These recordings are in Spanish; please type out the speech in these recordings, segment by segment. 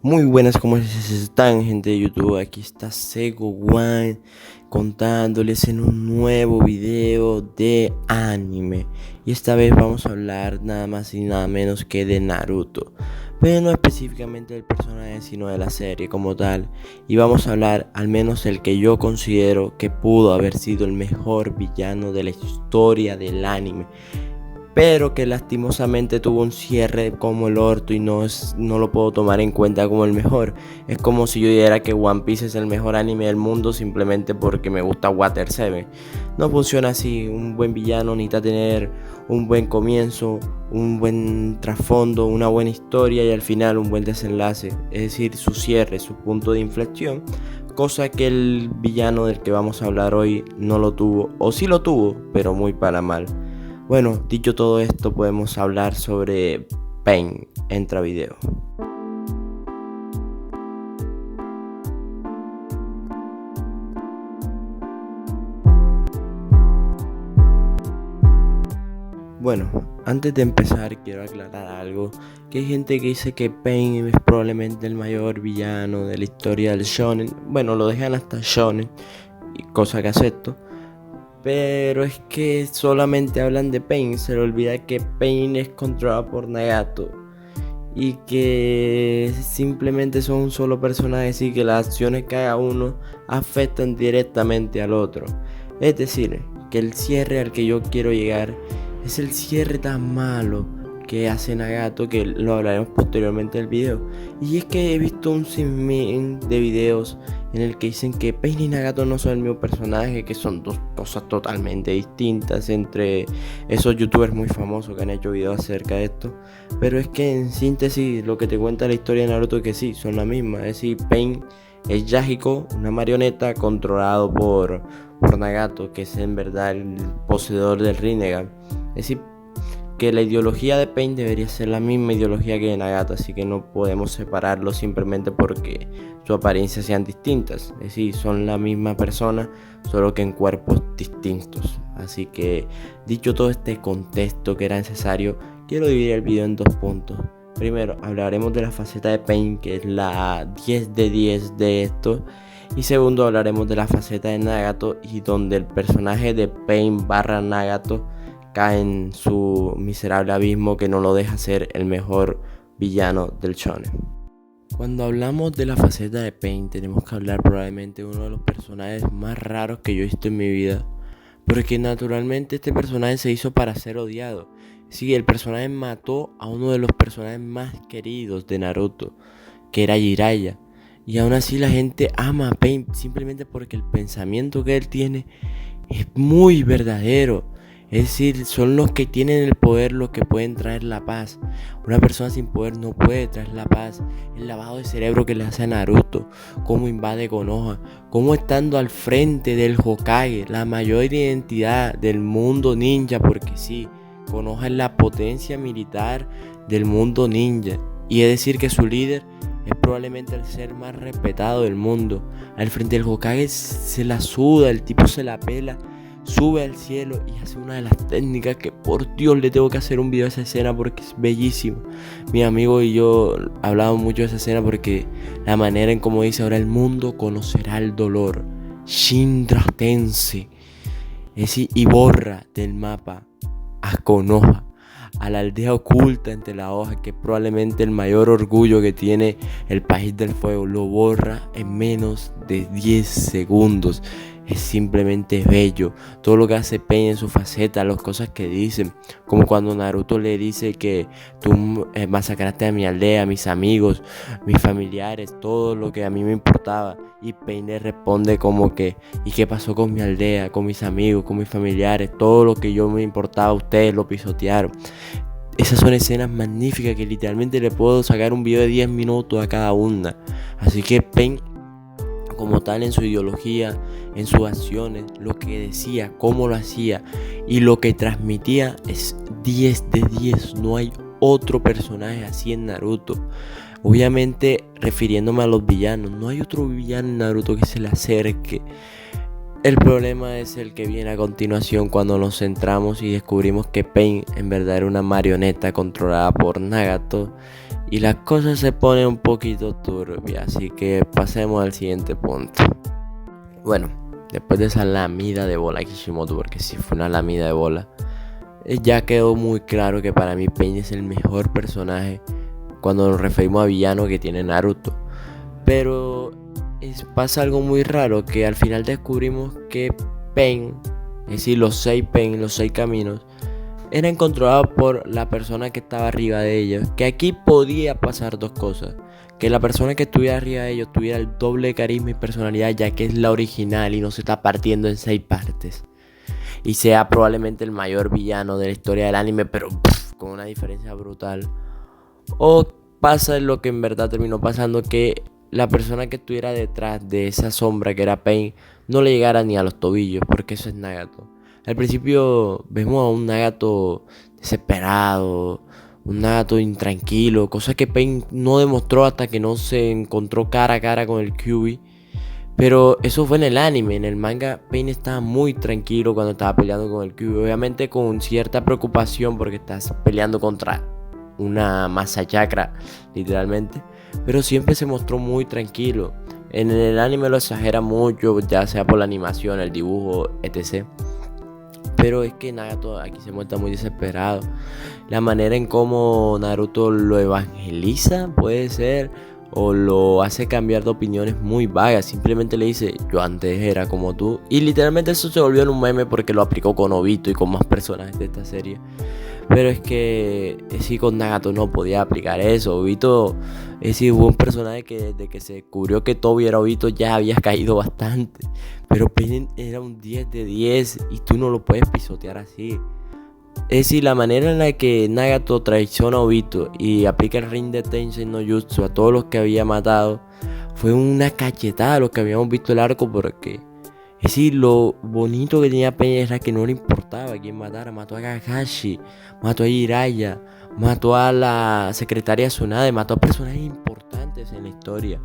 Muy buenas, ¿cómo están, gente de YouTube? Aquí está Sego One contándoles en un nuevo video de anime. Y esta vez vamos a hablar nada más y nada menos que de Naruto. Pero no específicamente del personaje, sino de la serie como tal. Y vamos a hablar al menos el que yo considero que pudo haber sido el mejor villano de la historia del anime, pero que lastimosamente tuvo un cierre como el orto y no lo puedo tomar en cuenta como el mejor. Es como si yo dijera que One Piece es el mejor anime del mundo simplemente porque me gusta Water 7. No funciona así. Un buen villano necesita tener un buen comienzo, un buen trasfondo, una buena historia y al final un buen desenlace, es decir, su cierre, su punto de inflexión, cosa que el villano del que vamos a hablar hoy no lo tuvo, o sí lo tuvo, pero muy para mal. Bueno, dicho todo esto, podemos hablar sobre Pain. Entra video. Bueno, antes de empezar quiero aclarar algo, que hay gente que dice que Pain es probablemente el mayor villano de la historia del shonen. Bueno, lo dejan hasta shonen, cosa que acepto. Pero es que solamente hablan de Pain, se le olvida que Pain es controlado por Nagato y que simplemente son un solo personaje, así que las acciones que haga uno afectan directamente al otro. Es decir, que el cierre al que yo quiero llegar es el cierre tan malo que hace Nagato, que lo hablaremos posteriormente del video. Y es que he visto un sinfín de videos en el que dicen que Pain y Nagato no son el mismo personaje, que son dos cosas totalmente distintas entre esos youtubers muy famosos que han hecho videos acerca de esto. Pero es que en síntesis lo que te cuenta la historia de Naruto es que sí, son la misma. Es decir, Pain es Yahiko, una marioneta controlado por Nagato, que es en verdad el poseedor del Rinnegan. Es decir, que la ideología de Pain debería ser la misma ideología que de Nagato, así que no podemos separarlo simplemente porque su apariencia sean distintas. Es decir, son la misma persona, solo que en cuerpos distintos. Así que, dicho todo este contexto que era necesario, quiero dividir el video en dos puntos. Primero, hablaremos de la faceta de Pain, que es la 10 de 10 de esto. Y segundo, hablaremos de la faceta de Nagato, y donde el personaje de Pain barra Nagato cae en su miserable abismo que no lo deja ser el mejor villano del shonen. Cuando hablamos de la faceta de Pain, tenemos que hablar probablemente de uno de los personajes más raros que yo he visto en mi vida, porque naturalmente este personaje se hizo para ser odiado. Sí, el personaje mató a uno de los personajes más queridos de Naruto, que era Jiraiya. Y aún así la gente ama a Pain simplemente porque el pensamiento que él tiene es muy verdadero. Es decir, son los que tienen el poder los que pueden traer la paz. Una persona sin poder no puede traer la paz. El lavado de cerebro que le hace a Naruto, cómo invade Konoha, cómo estando al frente del Hokage, la mayor identidad del mundo ninja, porque sí, Konoha es la potencia militar del mundo ninja. Y es decir que su líder es probablemente el ser más respetado del mundo. Al frente del Hokage se la suda, el tipo se la pela, sube al cielo y hace una de las técnicas que por Dios le tengo que hacer un video a esa escena porque es bellísimo. Mi amigo y yo hablamos mucho de esa escena porque la manera en cómo dice: ahora el mundo conocerá el dolor. Shinra Tensei. Es decir, y borra del mapa a Konoha, a la aldea oculta entre las hojas, que es probablemente el mayor orgullo que tiene el país del fuego. Lo borra en menos de 10 segundos. Es simplemente bello. Todo lo que hace Pain en su faceta, las cosas que dicen, como cuando Naruto le dice que tú masacraste a mi aldea, a mis amigos, mis familiares, todo lo que a mí me importaba. Y Pain le responde como que: ¿y qué pasó con mi aldea, con mis amigos, con mis familiares? Todo lo que yo me importaba, ustedes lo pisotearon. Esas son escenas magníficas que literalmente le puedo sacar un video de 10 minutos a cada una. Así que Pain, como tal, en su ideología, en sus acciones, lo que decía, cómo lo hacía y lo que transmitía, es 10 de 10. No hay otro personaje así en Naruto. Obviamente, refiriéndome a los villanos, no hay otro villano en Naruto que se le acerque. El problema es el que viene a continuación, cuando nos centramos y descubrimos que Pain en verdad era una marioneta controlada por Nagato. Y las cosas se ponen un poquito turbias, así que pasemos al siguiente punto. Bueno, después de esa lamida de bola Kishimoto, porque sí fue una lamida de bola, ya quedó muy claro que para mí Pain es el mejor personaje cuando nos referimos a villano que tiene Naruto. Pero pasa algo muy raro, que al final descubrimos que Pain, es decir, los 6 Pain, los 6 caminos, eran controlados por la persona que estaba arriba de ellos. Que aquí podía pasar dos cosas: que la persona que estuviera arriba de ellos tuviera el doble de carisma y personalidad, ya que es la original y no se está partiendo en 6 partes, y sea probablemente el mayor villano de la historia del anime, pero con una diferencia brutal. O pasa lo que en verdad terminó pasando, que la persona que estuviera detrás de esa sombra que era Pain no le llegara ni a los tobillos, porque eso es Nagato. Al principio vemos a un Nagato desesperado, un Nagato intranquilo, cosa que Pain no demostró hasta que no se encontró cara a cara con el Kyuubi. Pero eso fue en el anime. En el manga Pain estaba muy tranquilo cuando estaba peleando con el Kyuubi, obviamente con cierta preocupación porque estás peleando contra una masa chakra, literalmente, pero siempre se mostró muy tranquilo. En el anime lo exagera mucho, ya sea por la animación, el dibujo, etc. Pero es que Nagato aquí se muestra muy desesperado. La manera en cómo Naruto lo evangeliza, puede ser, o lo hace cambiar de opiniones muy vagas. Simplemente le dice: yo antes era como tú. Y literalmente eso se volvió en un meme porque lo aplicó con Obito y con más personajes de esta serie. Pero es que sí, con Nagato no podía aplicar eso. Obito hubo un personaje que desde que se descubrió que Tobi era Obito ya había caído bastante. Pero Pain era un 10 de 10 y tú no lo puedes pisotear así. Es decir, la manera en la que Nagato traiciona a Obito y aplica el Rin de Tensei no Jutsu a todos los que había matado fue una cachetada a los que habíamos visto el arco, porque es decir, lo bonito que tenía Pain era que no le importaba quién matara. Mató a Kakashi, mató a Jiraiya, mató a la secretaria Tsunade, mató a personajes importantes en la historia,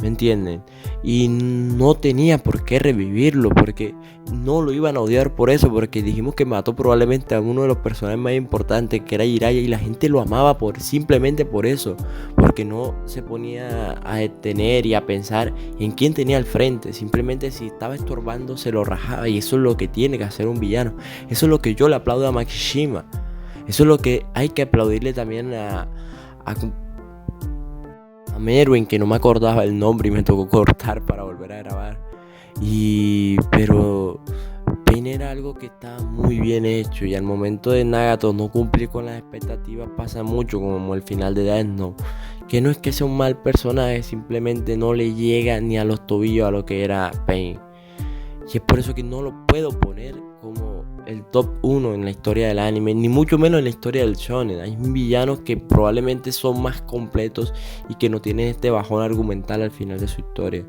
¿me entienden? Y no tenía por qué revivirlo, porque no lo iban a odiar por eso, porque dijimos que mató probablemente a uno de los personajes más importantes, que era Jiraiya, y la gente lo amaba simplemente por eso, porque no se ponía a detener y a pensar en quién tenía al frente. Simplemente si estaba estorbando se lo rajaba, y eso es lo que tiene que hacer un villano. Eso es lo que yo le aplaudo a Makishima. Eso es lo que hay que aplaudirle también a Meruem, que no me acordaba el nombre y me tocó cortar para volver a grabar. Pero Pain era algo que estaba muy bien hecho, y al momento de Nagato no cumplir con las expectativas pasa mucho, como el final de Death Note, que no es que sea un mal personaje, simplemente no le llega ni a los tobillos a lo que era Pain. Y es por eso que no lo puedo poner como el top 1 en la historia del anime, ni mucho menos en la historia del shonen. Hay villanos que probablemente son más completos y que no tienen este bajón argumental al final de su historia.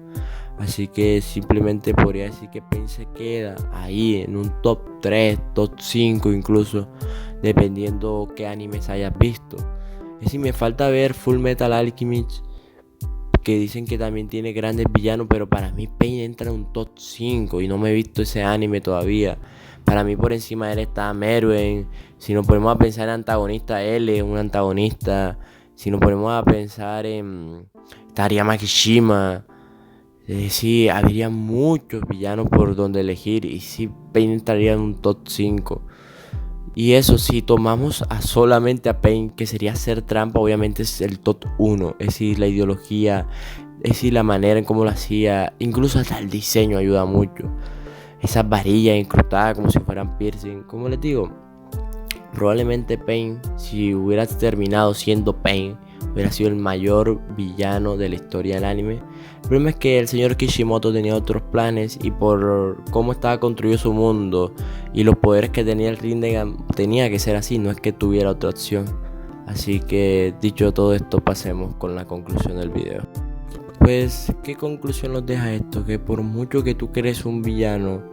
Así que simplemente podría decir que Pain se queda ahí en un top 3, top 5 incluso, dependiendo qué animes hayas visto. Es decir, me falta ver Full Metal Alchemist, que dicen que también tiene grandes villanos, pero para mí Pain entra en un top 5 y no me he visto ese anime todavía. Para mí por encima de él está Meruem. Si nos ponemos a pensar en antagonista, él es un antagonista. Si nos ponemos a pensar en... estaría Makishima. Sí, habría muchos villanos por donde elegir, y sí, Pain entraría en un top 5. Y eso, si tomamos solamente a Pain, que sería hacer trampa, obviamente es el top 1. Es decir, la ideología, es decir, la manera en cómo lo hacía, incluso hasta el diseño ayuda mucho. Esas varillas incrustadas como si fueran piercing. Como les digo, probablemente Pain, si hubiera terminado siendo Pain, hubiera sido el mayor villano de la historia del anime. El problema es que el señor Kishimoto tenía otros planes, y por cómo estaba construido su mundo y los poderes que tenía el Rinnegan, tenía que ser así, no es que tuviera otra opción. Así que, dicho todo esto, pasemos con la conclusión del video. Pues, ¿qué conclusión nos deja esto? Que por mucho que tú crees un villano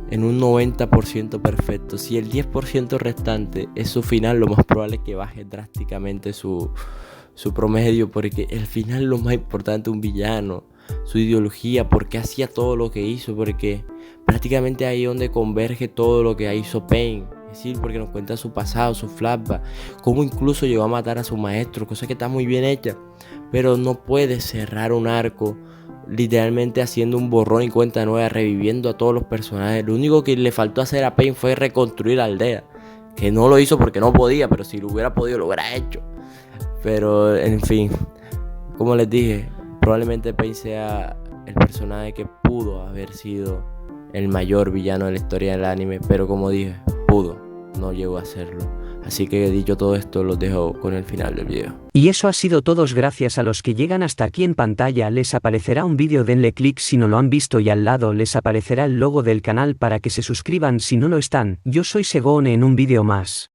en un 90% perfecto, si el 10% restante es su final, lo más probable es que baje drásticamente su promedio, porque el final es lo más importante de un villano, su ideología, porque hacía todo lo que hizo, porque prácticamente ahí es donde converge todo lo que hizo Pain. Es decir, porque nos cuenta su pasado, su flashback, cómo incluso llegó a matar a su maestro, cosa que está muy bien hecha. Pero no puede cerrar un arco literalmente haciendo un borrón y cuenta nueva, reviviendo a todos los personajes. Lo único que le faltó hacer a Pain fue reconstruir la aldea, que no lo hizo porque no podía, pero si lo hubiera podido lo hubiera hecho. Pero en fin, como les dije, probablemente Pain sea el personaje que pudo haber sido el mayor villano de la historia del anime, pero como dije, pudo, no llegó a serlo. Así que dicho todo esto, los dejo con el final del video. Y eso ha sido todo gracias a los que llegan hasta aquí en pantalla. Les aparecerá un vídeo, denle click si no lo han visto y al lado les aparecerá el logo del canal para que se suscriban si no lo están. Yo soy Segone en un vídeo más.